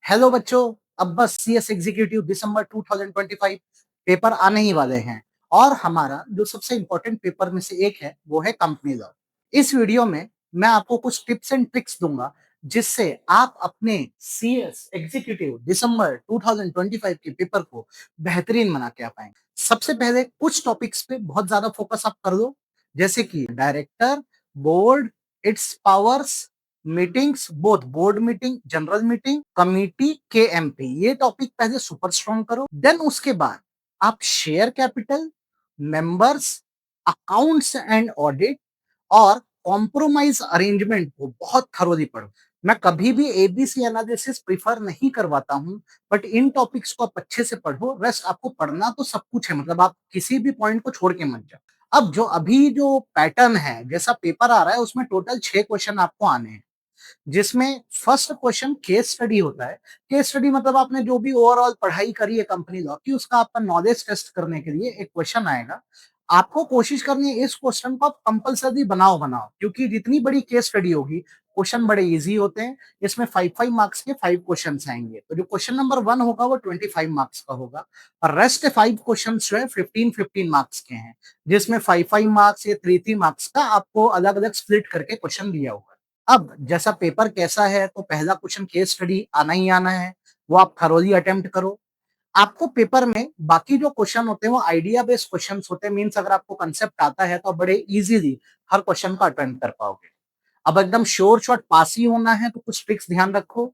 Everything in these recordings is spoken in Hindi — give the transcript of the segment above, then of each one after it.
हेलो बच्चों, अब बस सीएस एग्जीक्यूटिव दिसंबर 2025 पेपर आने ही वाले हैं और हमारा जो सबसे इम्पोर्टेंट पेपर में से एक है वो है कंपनी लॉ। इस वीडियो में मैं आपको कुछ टिप्स एंड ट्रिक्स दूंगा जिससे आप अपने सीएस एग्जीक्यूटिव दिसंबर 2025 के पेपर को बेहतरीन बना के आ पाएंगे। सबसे पहले कुछ टॉपिक्स पे बहुत ज्यादा फोकस आप कर दो, जैसे कि director, board, its powers, meetings, both board meeting, general meeting, committee, KMP, ये टॉपिक पहले सुपर स्ट्रॉन्ग करो। देन उसके बाद आप share capital, members, accounts and audit और कॉम्प्रोमाइज अरेंजमेंट को बहुत थरोली पढ़ो। मैं कभी भी एबीसी एनालिसिस प्रिफर नहीं करवाता हूं, बट इन टॉपिक्स को आप अच्छे से पढ़ो। रेस्ट आपको पढ़ना तो सब कुछ है, मतलब आप किसी भी पॉइंट को छोड़ के मत जाओ। अब जो अभी जो पैटर्न है, जैसा पेपर आ रहा है, उसमें टोटल 6 क्वेश्चन आपको आने हैं, जिसमें फर्स्ट क्वेश्चन केस स्टडी होता है। केस स्टडी मतलब आपने जो भी ओवरऑल पढ़ाई करी है कंपनी लॉ की, उसका आपका नॉलेज टेस्ट करने के लिए एक क्वेश्चन आएगा। आपको कोशिश करनी है इस क्वेश्चन को आप कंपलसरी बनाओ बनाओ, क्योंकि जितनी बड़ी केस स्टडी होगी क्वेश्चन बड़े इजी होते हैं। इसमें 5 5 मार्क्स के 5 क्वेश्चन आएंगे, तो जो क्वेश्चन नंबर 1 होगा वो 25 मार्क्स का होगा और रेस्ट 5 क्वेश्चन जो है 15 15 मार्क्स के हैं, जिसमें 5 5 मार्क्स या 3 3 मार्क्स का आपको अलग अलग स्प्लिट करके क्वेश्चन दिया होगा। अब जैसा पेपर कैसा है, तो पहला क्वेश्चन केस स्टडी आना ही आना है, वो आप थरोली अटेम्प्ट करो। आपको पेपर में बाकी जो क्वेश्चन होते हैं वो आइडिया बेस्ड क्वेश्चन होते हैं, मीन्स अगर आपको कंसेप्ट आता है तो आप बड़े इजीली हर क्वेश्चन को अटेम्प्ट कर पाओगे। अब एकदम श्योर शॉट पास ही होना है तो कुछ ट्रिक्स ध्यान रखो।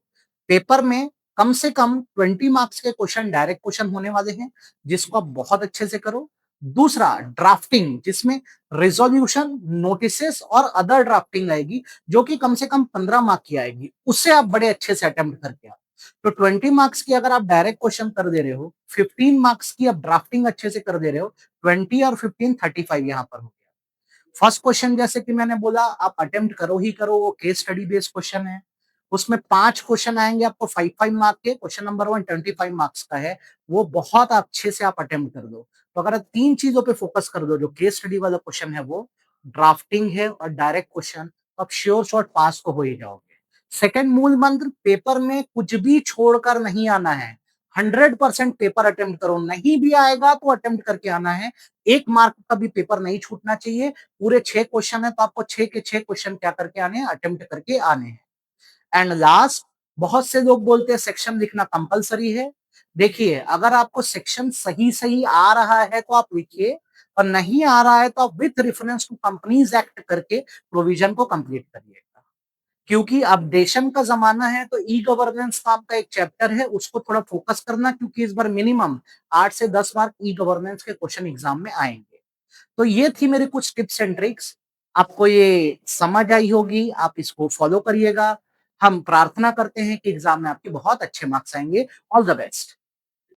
पेपर में कम से कम 20 मार्क्स के क्वेश्चन डायरेक्ट क्वेश्चन होने वाले हैं, जिसको आप बहुत अच्छे से करो। दूसरा ड्राफ्टिंग, जिसमें रिजोल्यूशन, नोटिसेस और अदर ड्राफ्टिंग आएगी, जो कि कम से कम 15 मार्क की आएगी, उससे आप बड़े अच्छे से अटेम्प्ट करके आओ। तो 20 मार्क्स की अगर आप डायरेक्ट क्वेश्चन कर दे रहे हो, 15 मार्क्स की आप ड्राफ्टिंग अच्छे से कर दे रहे हो, 20 और 15 35 यहाँ पर हो गया। फर्स्ट क्वेश्चन जैसे कि मैंने बोला, आप अटेम्प्ट करो ही करो, वो केस स्टडी बेस्ड क्वेश्चन है। उसमें 5 क्वेश्चन आएंगे आपको 5 5 मार्क के। क्वेश्चन नंबर 1 25 मार्क्स का है, वो बहुत अच्छे से आप अटेम्प्ट कर दो। तो अगर आप 3 चीजों पे फोकस कर दो, जो केस स्टडी वाला क्वेश्चन है वो, ड्राफ्टिंग है और डायरेक्ट क्वेश्चन, तो आप श्योर शॉट पास को हो ही जाओगे। सेकंड मूल मंत्र, पेपर में कुछ भी छोड़कर नहीं आना है। 100% पेपर अटेम्प्ट करो, नहीं भी आएगा तो अटेम्प्ट करके आना है। 1 मार्क का भी पेपर नहीं छूटना चाहिए। पूरे 6 क्वेश्चन है तो आपको 6 के 6 क्वेश्चन क्या करके आने हैं, अटेम्प्ट करके आने हैं। एंड लास्ट, बहुत से लोग बोलते हैं सेक्शन लिखना कंपलसरी है। देखिए, अगर आपको सेक्शन सही सही आ रहा है तो आप लिखिए, और नहीं आ रहा है तो आप with reference to companies act करके प्रोविजन को कंप्लीट करिएगा। क्योंकि अपडेशन का जमाना है, तो ई गवर्नेंस नाम का एक चैप्टर है, उसको थोड़ा फोकस करना, क्योंकि इस बार मिनिमम 8 से 10 मार्क ई गवर्नेंस के क्वेश्चन एग्जाम में आएंगे। तो ये थी मेरी कुछ टिप्स एंड ट्रिक्स। आपको ये समझ आई होगी, आप इसको फॉलो करिएगा। हम प्रार्थना करते हैं कि एग्जाम में आपके बहुत अच्छे मार्क्स आएंगे। All the best.